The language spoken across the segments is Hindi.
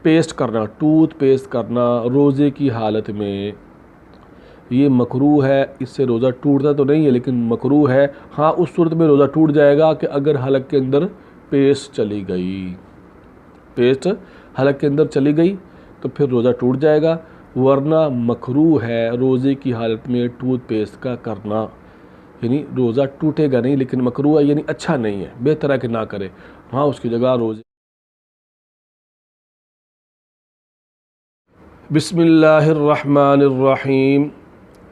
पेस्ट करना, टूथ पेस्ट करना रोज़े की हालत में, ये मकरूह है। इससे रोज़ा टूटता तो नहीं है लेकिन मकरूह है। हाँ, उस सूरत में रोज़ा टूट जाएगा कि अगर हलक के अंदर पेस्ट चली गई, पेस्ट हलक के अंदर चली गई तो फिर रोज़ा टूट जाएगा, वरना मकरूह है रोज़े की हालत में टूथपेस्ट का करना। यानी रोज़ा टूटेगा नहीं लेकिन मकरूह है, यानी अच्छा नहीं है, बेहतर है कि ना करे। हाँ, उसकी जगह रोज़े। बिस्मिल्लाहिर्रहमानिर्रहीम।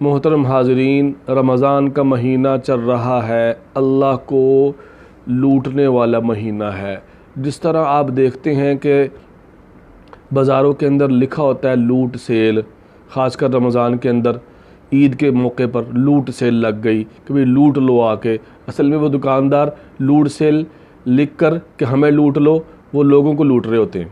मोहतरम हाज़रीन, रमज़ान का महीना चल रहा है, अल्लाह को लूटने वाला महीना है। जिस तरह आप देखते हैं कि बाज़ारों के अंदर लिखा होता है लूट सेल, ख़ासकर रमज़ान के अंदर ईद के मौके पर लूट सेल लग गई कि भाई लूट लो आके। असल में वो दुकानदार लूट सेल लिख कर कि हमें लूट लो, वो लोगों को लूट रहे होते हैं।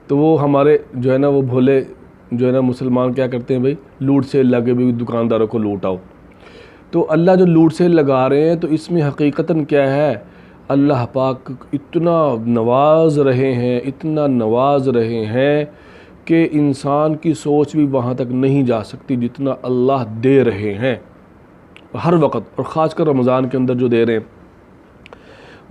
तो वो हमारे जो है ना, वो भोले जो है ना मुसलमान क्या करते हैं, भाई लूट सेल लगे भी दुकानदारों को लूटाओ। तो अल्लाह जो लूट सेल लगा रहे हैं तो इसमें हकीकतन क्या है, अल्लाह पाक इतना नवाज रहे हैं, इतना नवाज रहे हैं कि इंसान की सोच भी वहाँ तक नहीं जा सकती जितना अल्लाह दे रहे हैं हर वक्त, और ख़ासकर रमज़ान के अंदर जो दे रहे हैं।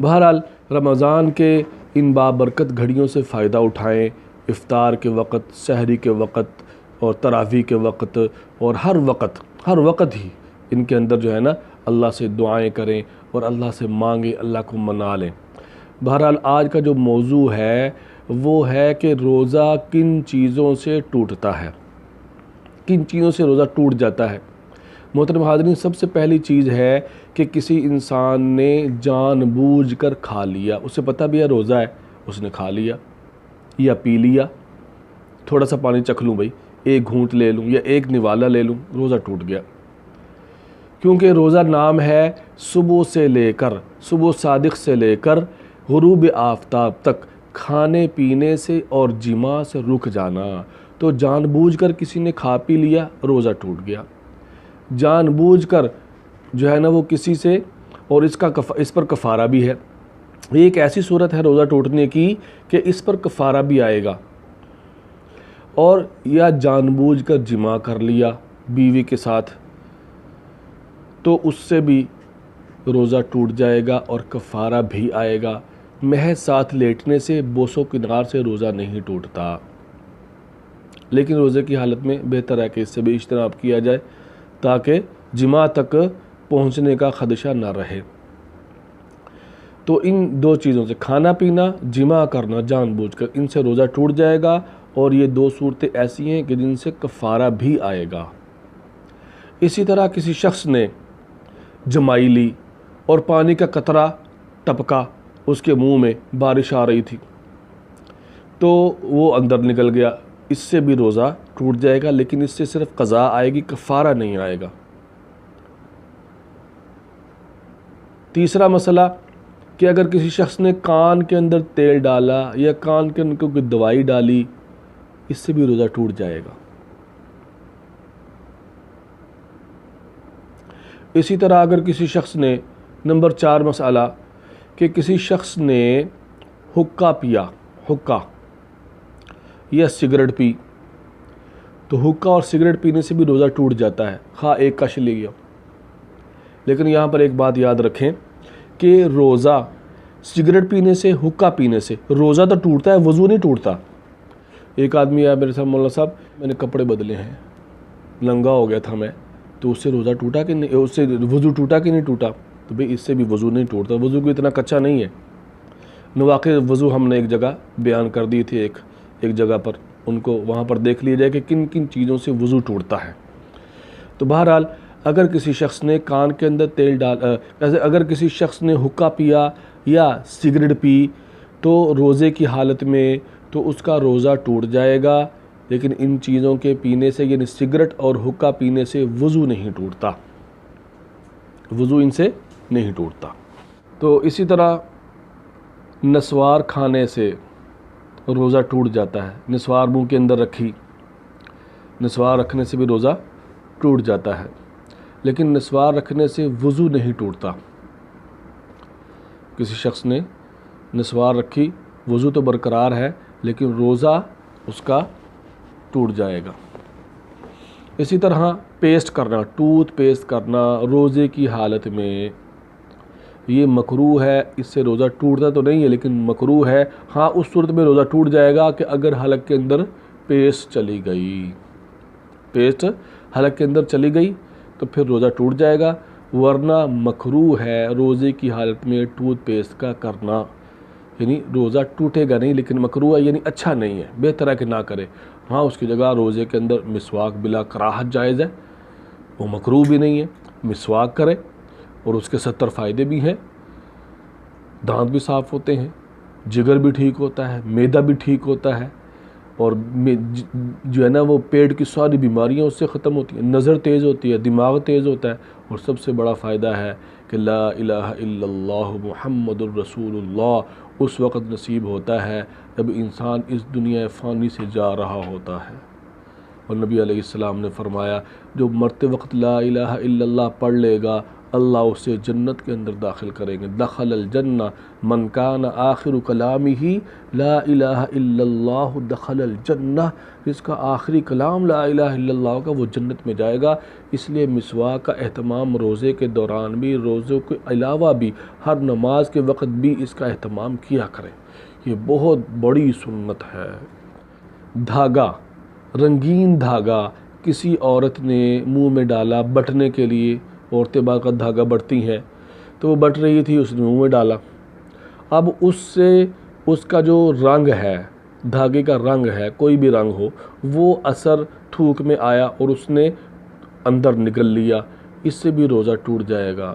बहरहाल रमज़ान के इन बाबरकत घड़ियों से फ़ायदा उठाएं। इफ़्तार के वक़्त, सहरी के वक़्त और तरावी के वक़्त और हर वक़्त ही इनके अंदर जो है ना अल्लाह से दुआएं करें और अल्लाह से मांगें, अल्लाह को मना लें। बहरहाल आज का जो मौजू है वो है कि रोज़ा किन चीज़ों से टूटता है, किन चीज़ों से रोज़ा टूट जाता है। मोहतरम हाज़रीन, सबसे पहली चीज़ है कि किसी इंसान ने जानबूझकर खा लिया, उसे पता भी है रोज़ा है, उसने खा लिया या पी लिया। थोड़ा सा पानी चख लूँ भाई, एक घूंट ले लूँ या एक निवाला ले लूँ, रोज़ा टूट गया। क्योंकि रोज़ा नाम है सुबह से लेकर, सुबह सादिक से लेकर गुरूब आफ्ताब तक खाने पीने से और जिमा से रुक जाना। तो जानबूझकर किसी ने खा पी लिया, रोज़ा टूट गया। जानबूझकर जो है ना वो किसी से, और इस पर कफ़ारा भी है। एक ऐसी सूरत है रोज़ा टूटने की कि इस पर कफ़ारा भी आएगा। और या जानबूझकर जिमा कर लिया बीवी के साथ, तो उससे भी रोज़ा टूट जाएगा और कफ़ारा भी आएगा। महज साथ लेटने से, बोसो किनार से रोज़ा नहीं टूटता, लेकिन रोज़े की हालत में बेहतर है कि इससे भी इज्तनाब किया जाए ताकि जिमा तक पहुंचने का खदशा ना रहे। तो इन दो चीज़ों से, खाना पीना, जिमा करना जानबूझकर, इनसे रोज़ा टूट जाएगा। और ये दो सूरतें ऐसी हैं कि जिनसे कफ़ारा भी आएगा। इसी तरह किसी शख्स ने जमाई ली और पानी का कतरा टपका उसके मुंह में, बारिश आ रही थी तो वो अंदर निकल गया, इससे भी रोज़ा टूट जाएगा, लेकिन इससे सिर्फ क़ज़ा आएगी, कफ़ारा नहीं आएगा। तीसरा मसला कि अगर किसी शख्स ने कान के अंदर तेल डाला या कान के अंदर कोई दवाई डाली, इससे भी रोज़ा टूट जाएगा। इसी तरह अगर किसी शख्स ने, नंबर 4 मसला कि किसी शख्स ने हुक्का पिया, हुक्का या सिगरेट पी, तो हुक्का और सिगरेट पीने से भी रोज़ा टूट जाता है, खा एक कश ले गया। लेकिन यहाँ पर एक बात याद रखें कि रोज़ा सिगरेट पीने से, हुक्का पीने से रोज़ा तो टूटता है, वज़ू नहीं टूटता। एक आदमी आया मेरे साथ, मौलाना साहब मैंने कपड़े बदले हैं, नंगा हो गया था मैं, तो उससे रोज़ा टूटा कि नहीं, उससे वज़ू टूटा कि नहीं टूटा? तो भाई इससे भी वज़ू नहीं टूटता, वज़ू को इतना कच्चा नहीं है। नवाक़िद वज़ू हमने एक जगह बयान कर दी थी, एक जगह पर, उनको वहाँ पर देख लिया जाए कि किन किन चीज़ों से वज़ू टूटता है। तो बहरहाल अगर किसी शख्स ने कान के अंदर तेल डाल, अगर किसी शख्स ने हुक्का पिया या सिगरेट पी तो रोज़े की हालत में, तो उसका रोज़ा टूट जाएगा। लेकिन इन चीज़ों के पीने से, यानी सिगरेट और हुक्का पीने से वज़ू नहीं टूटता, वज़ू इनसे नहीं टूटता। तो इसी तरह नस्वार खाने से रोज़ा टूट जाता है। नस्वार मुंह के अंदर रखी, नस्वार रखने से भी रोज़ा टूट जाता है, लेकिन नस्वार रखने से वज़ू नहीं टूटता। किसी शख्स ने नस्वार रखी, वज़ू तो बरकरार है, लेकिन रोज़ा उसका टूट जाएगा। इसी तरह पेस्ट करना, टूथ पेस्ट करना रोज़े की हालत में ये मकरूह है। इससे रोज़ा टूटता तो नहीं है लेकिन मकरूह है। हाँ, उस सूरत में रोज़ा टूट जाएगा कि अगर हलक के अंदर पेस्ट चली गई, पेस्ट हलक के अंदर चली गई तो फिर रोज़ा टूट जाएगा, वरना मकरूह है रोज़े की हालत में टूथ पेस्ट का करना। यानी रोज़ा टूटेगा नहीं लेकिन मकरूह है, यानी अच्छा नहीं है, बेहतर है कि ना करे। हाँ, उसकी जगह रोज़े के अंदर मिसवाक बिला कराहत जायज़ है, वो मकरूह भी नहीं है, मिसवाक करे और उसके 70 फ़ायदे भी हैं। दांत भी साफ़ होते हैं, जिगर भी ठीक होता है, मैदा भी ठीक होता है, और जो है ना वो पेट की सारी बीमारियां उससे ख़त्म होती हैं, नज़र तेज़ होती है, दिमाग तेज़ होता है। और सबसे बड़ा फ़ायदा है कि ला इलाहा इल्लल्लाह मुहम्मदुर रसूलुल्लाह उस वक़्त नसीब होता है जब इंसान इस दुनिया फ़ानी से जा रहा होता है। और नबी अलैहिस्सलाम ने फरमाया, जो मरते वक्त ला इलाहा इल्लल्लाह पढ़ लेगा अल्लाह उसे जन्नत के अंदर दाखिल करेंगे। दखलल जन्ना मन कान आखिर कलामिही ला इलाहा इल्लल्लाह दखलल जन्ना, जिसका आखिरी कलाम ला इलाहा इल्लल्लाह का वो जन्नत में जाएगा। इसलिए मिसवाक का एहतमाम रोज़े के दौरान भी, रोज़े के अलावा भी, हर नमाज के वक़्त भी इसका एहतमाम किया करें। ये बहुत बड़ी सुन्नत है। धागा, रंगीन धागा किसी औरत ने मुंह में डाला बटने के लिए, औरतें बाद का धागा बटती हैं, तो वो बट रही थी, उसने मुंह में डाला। अब उससे उसका जो रंग है, धागे का रंग है, कोई भी रंग हो, वो असर थूक में आया और उसने अंदर निगल लिया, इससे भी रोज़ा टूट जाएगा।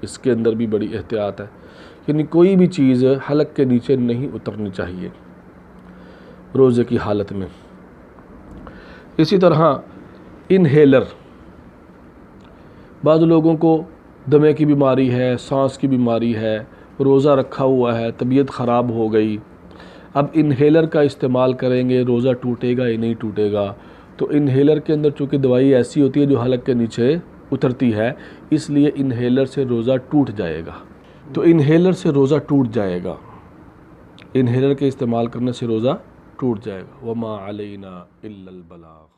इसके अंदर भी बड़ी एहतियात है, यानी कोई भी चीज़ हलक के नीचे नहीं उतरनी चाहिए रोज़े की हालत में। इसी तरह इनहेलर, बाद लोगों को दमे की बीमारी है, सांस की बीमारी है, रोज़ा रखा हुआ है, तबीयत ख़राब हो गई, अब इनहेलर का इस्तेमाल करेंगे, रोज़ा टूटेगा या नहीं टूटेगा? तो इनहेलर के अंदर चूँकि दवाई ऐसी होती है जो हलक के नीचे उतरती है, इसलिए इनहेलर से रोज़ा टूट जाएगा। तो इनहेलर से रोज़ा टूट जाएगा, इनहेलर के इस्तेमाल करने से रोज़ा टूट जाएगा। वमा अलैना इल्लल बलाग।